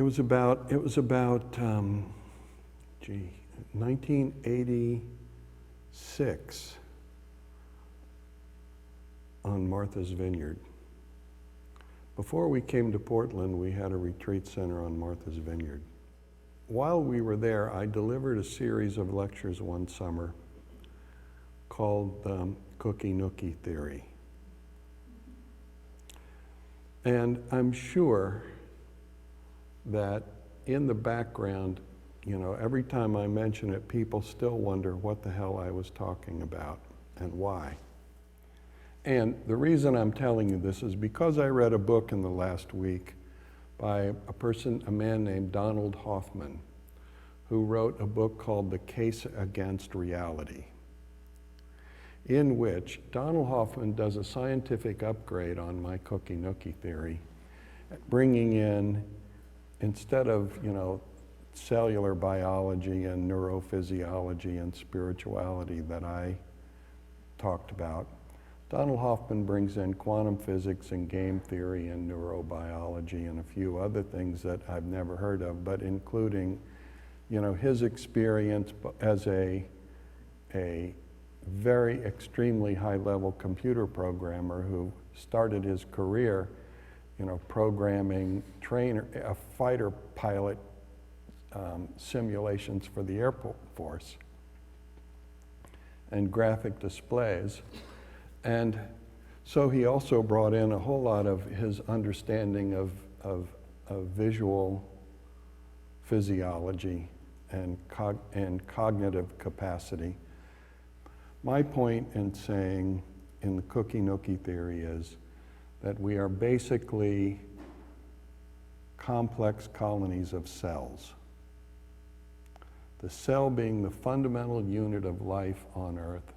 It was about 1986 on Martha's Vineyard. Before we came to Portland, we had a retreat center on Martha's Vineyard. While we were there, I delivered a series of lectures one summer called Cookie Nookie Theory. And I'm sure that in the background, every time I mention it, people still wonder what the hell I was talking about and why. And the reason I'm telling you this is because I read a book in the last week by a man named Donald Hoffman, who wrote a book called The Case Against Reality, in which Donald Hoffman does a scientific upgrade on my Cookie Nookie theory, bringing in, instead of, cellular biology and neurophysiology and spirituality that I talked about, Donald Hoffman brings in quantum physics and game theory and neurobiology and a few other things that I've never heard of, but including, his experience as a very extremely high-level computer programmer who started his career, programming a fighter pilot simulations for the Air Force and graphic displays. And so he also brought in a whole lot of his understanding of visual physiology and cognitive capacity. My point in saying in the Cookie Nookie theory is that we are basically complex colonies of cells. The cell being the fundamental unit of life on Earth,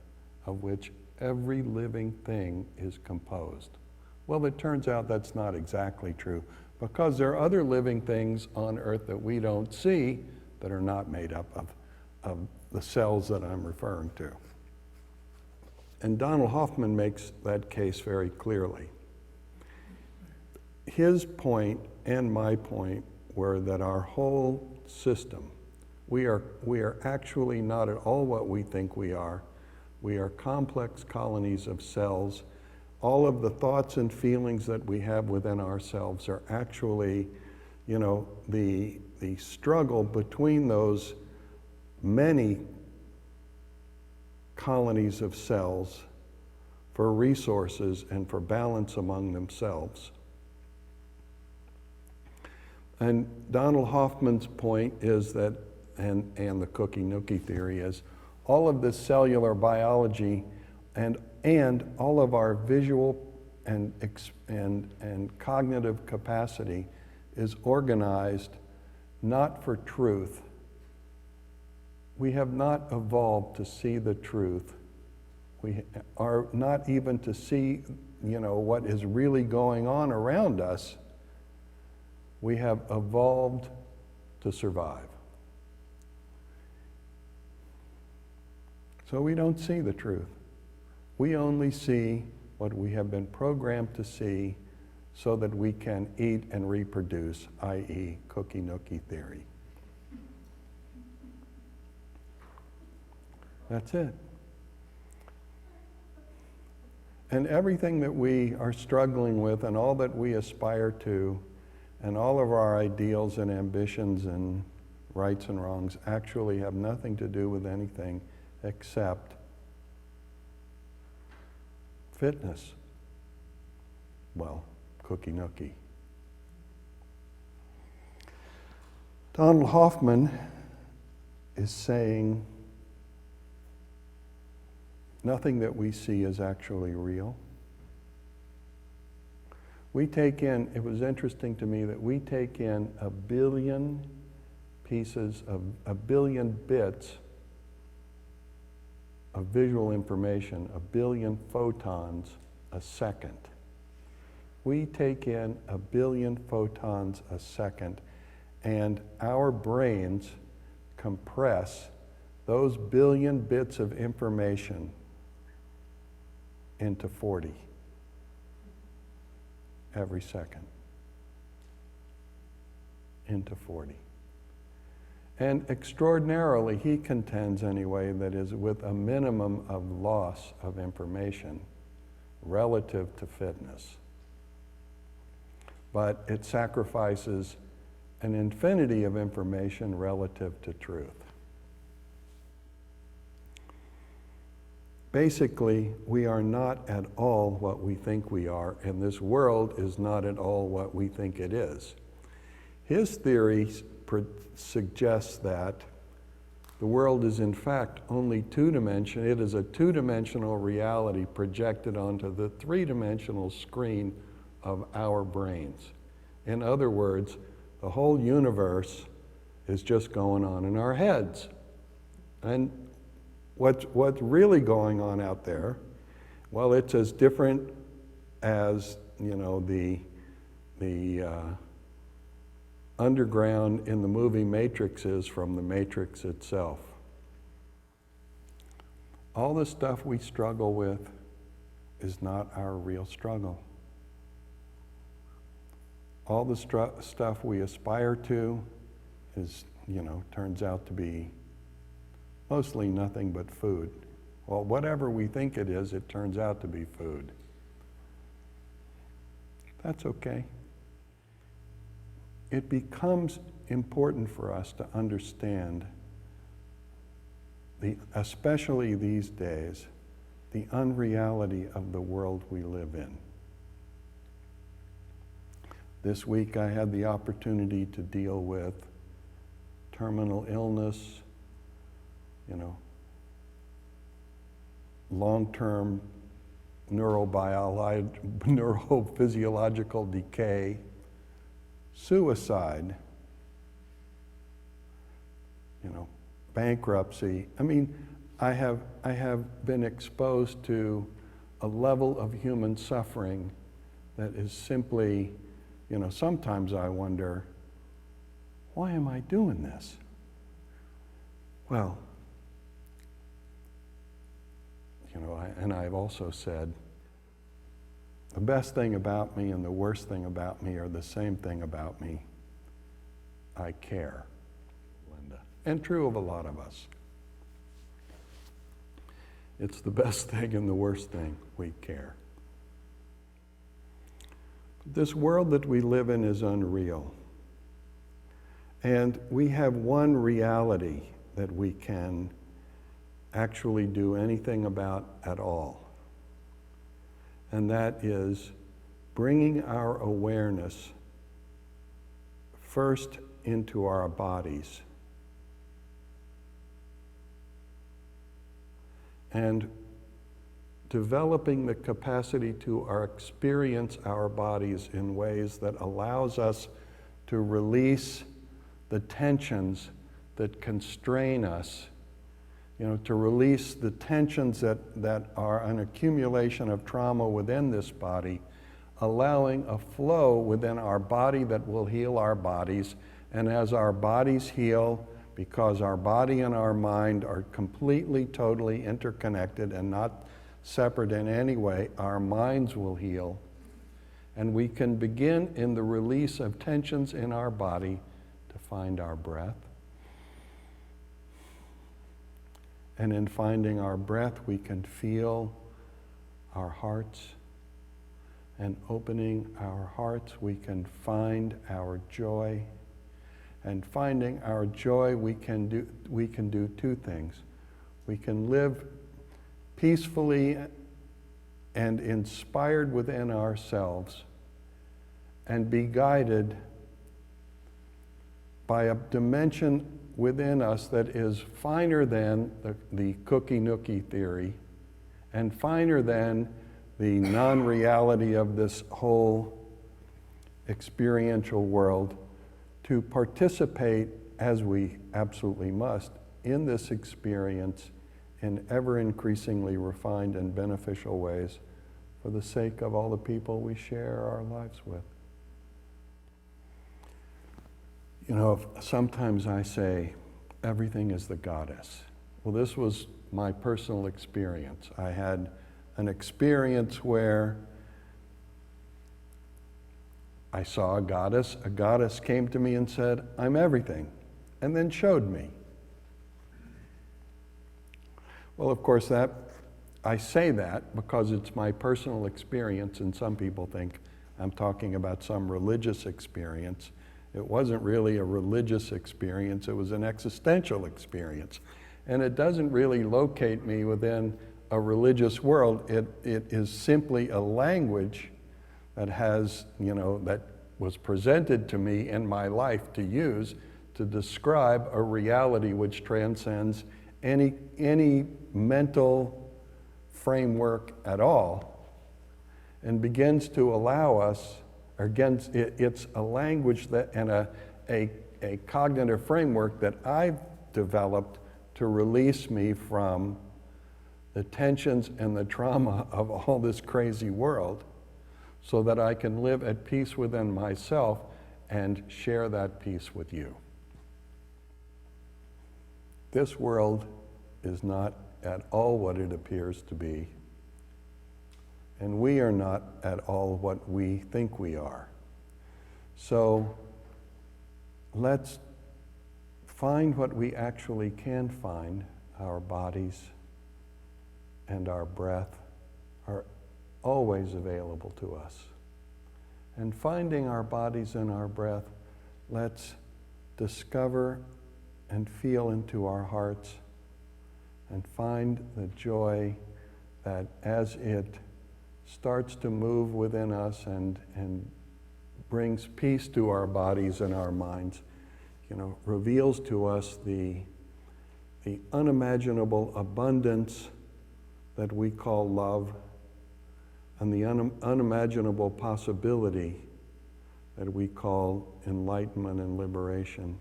of which every living thing is composed. Well, it turns out that's not exactly true, because there are other living things on Earth that we don't see that are not made up of the cells that I'm referring to. And Donald Hoffman makes that case very clearly. His point and my point were that our whole system, we are actually not at all what we think we are. We are complex colonies of cells. All of the thoughts and feelings that we have within ourselves are actually, the struggle between those many colonies of cells for resources and for balance among themselves. And Donald Hoffman's point is that, and the Cookie Nookie theory is, all of this cellular biology and all of our visual and cognitive capacity is organized not for truth. We have not evolved to see the truth. We are not even to see, what is really going on around us. We have evolved to survive. So we don't see the truth. We only see what we have been programmed to see so that we can eat and reproduce, i.e. Cookie Nookie theory. That's it. And everything that we are struggling with and all that we aspire to and all of our ideals and ambitions and rights and wrongs actually have nothing to do with anything except fitness. Well, Cookie Nookie. Donald Hoffman is saying nothing that we see is actually real. We take in, it was interesting to me that we take in 1 billion pieces of 1 billion bits of visual information, 1 billion photons a second. We take in 1 billion photons a second, and our brains compress those billion bits of information into 40 every second. into 40. And extraordinarily, he contends anyway, that is with a minimum of loss of information relative to fitness. But it sacrifices an infinity of information relative to truth. Basically, we are not at all what we think we are, and this world is not at all what we think it is. His theory suggests that the world is in fact only two-dimensional. It is a two-dimensional reality projected onto the three-dimensional screen of our brains. In other words, the whole universe is just going on in our heads. And what's really going on out there, well, it's as different as, the underground in the movie Matrix is from the Matrix itself. All the stuff we struggle with is not our real struggle. All the stuff we aspire to is, turns out to be mostly nothing but food. Well, whatever we think it is, it turns out to be food. That's okay. It becomes important for us to understand, especially these days, the unreality of the world we live in. This week I had the opportunity to deal with terminal illness, long-term neurophysiological decay, suicide, bankruptcy. I mean, I have been exposed to a level of human suffering that is simply, sometimes I wonder, why am I doing this? Well, and I've also said, the best thing about me and the worst thing about me are the same thing about me. I care, Linda. And true of a lot of us. It's the best thing and the worst thing, we care. This world that we live in is unreal. And we have one reality that we can actually do anything about at all. And that is bringing our awareness first into our bodies and developing the capacity to experience our bodies in ways that allows us to release the tensions that constrain us, to release the tensions that are an accumulation of trauma within this body, allowing a flow within our body that will heal our bodies. And as our bodies heal, because our body and our mind are completely, totally interconnected and not separate in any way, our minds will heal. And we can begin in the release of tensions in our body to find our breath. And in finding our breath, we can feel our hearts. And opening our hearts, we can find our joy. And finding our joy, we can do two things. We can live peacefully and inspired within ourselves and be guided by a dimension within us that is finer than the cookie-nookie theory and finer than the non-reality of this whole experiential world, to participate, as we absolutely must, in this experience in ever increasingly refined and beneficial ways for the sake of all the people we share our lives with. Sometimes I say, everything is the goddess. Well, this was my personal experience. I had an experience where I saw a goddess. A goddess came to me and said, "I'm everything," and then showed me. Well, of course, I say that because it's my personal experience, and some people think I'm talking about some religious experience. It wasn't really a religious experience, it was an existential experience. And it doesn't really locate me within a religious world. It is simply a language that that was presented to me in my life to use to describe a reality which transcends any mental framework at all, and begins to allow us, it's a language that and a cognitive framework that I've developed to release me from the tensions and the trauma of all this crazy world, so that I can live at peace within myself and share that peace with you. This world is not at all what it appears to be, and we are not at all what we think we are. So let's find what we actually can find. Our bodies and our breath are always available to us. And finding our bodies and our breath, let's discover and feel into our hearts and find the joy that as it starts to move within us and brings peace to our bodies and our minds, reveals to us the unimaginable abundance that we call love, and the unimaginable possibility that we call enlightenment and liberation.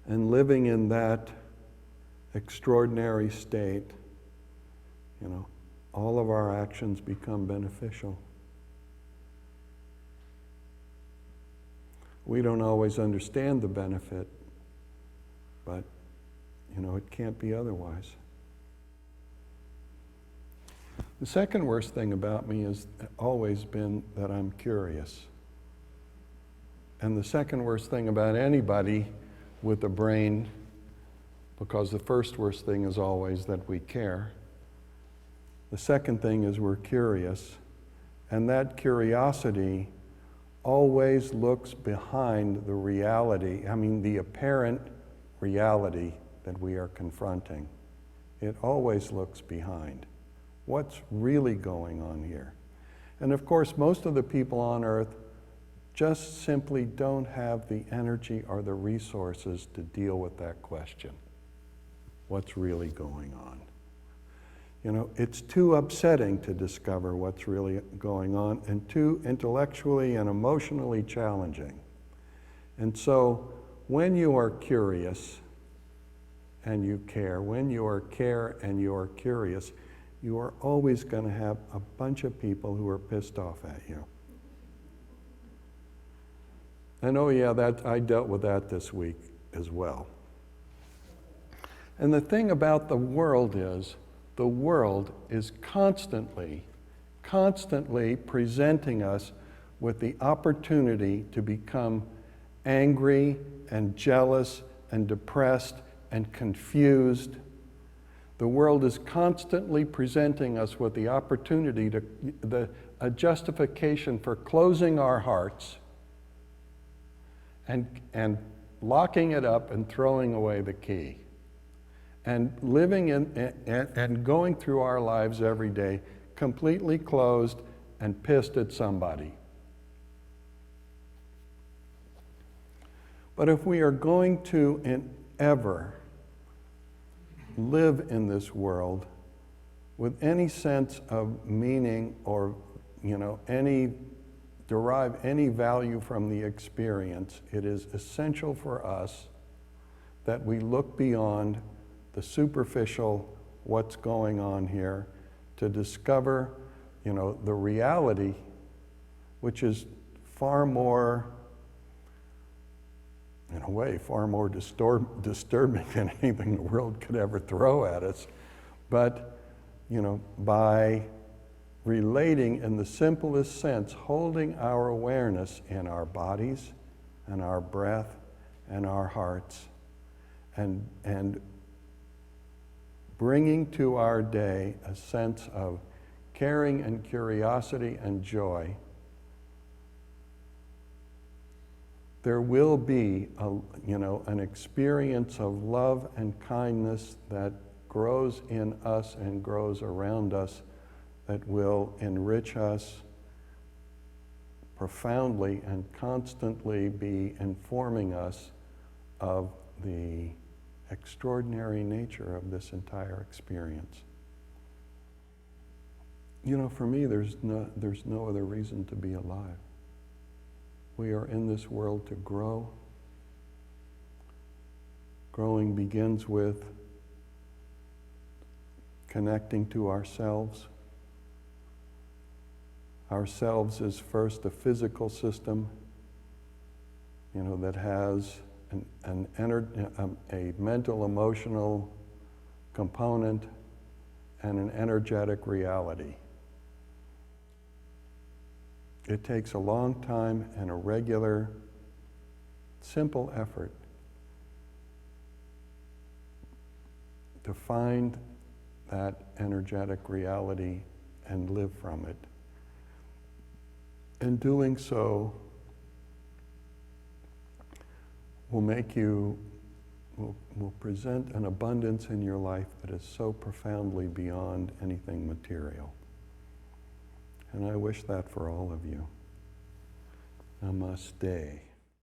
And living in that extraordinary state, all of our actions become beneficial. We don't always understand the benefit, but it can't be otherwise. The second worst thing about me has always been that I'm curious. And the second worst thing about anybody with a brain, because the first worst thing is always that we care. The second thing is we're curious, and that curiosity always looks behind the reality, the apparent reality that we are confronting. It always looks behind. What's really going on here? And of course, most of the people on earth just simply don't have the energy or the resources to deal with that question. What's really going on? It's too upsetting to discover what's really going on, and too intellectually and emotionally challenging. And so when you are curious and you care, when you are care and you are curious, you are always going to have a bunch of people who are pissed off at you. And I dealt with that this week as well. And the thing about the world is constantly presenting us with the opportunity to become angry and jealous and depressed and confused. The world is constantly presenting us with the opportunity a justification for closing our hearts and locking it up and throwing away the key. And living and going through our lives every day completely closed and pissed at somebody. But if we are going to ever live in this world with any sense of meaning or derive any value from the experience, it is essential for us that we look beyond the superficial, what's going on here, to discover, the reality, which is far more, in a way, far more disturbing than anything the world could ever throw at us. But, by relating in the simplest sense, holding our awareness in our bodies and our breath and our hearts, and bringing to our day a sense of caring and curiosity and joy. There will be an experience of love and kindness that grows in us and grows around us, that will enrich us profoundly and constantly be informing us of the extraordinary nature of this entire experience. For me, there's no other reason to be alive. We are in this world to grow. Growing begins with connecting to ourselves. Ourselves is first a physical system, that has a mental, emotional component and an energetic reality. It takes a long time and a regular, simple effort to find that energetic reality and live from it. And doing so will present an abundance in your life that is so profoundly beyond anything material. And I wish that for all of you. Namaste.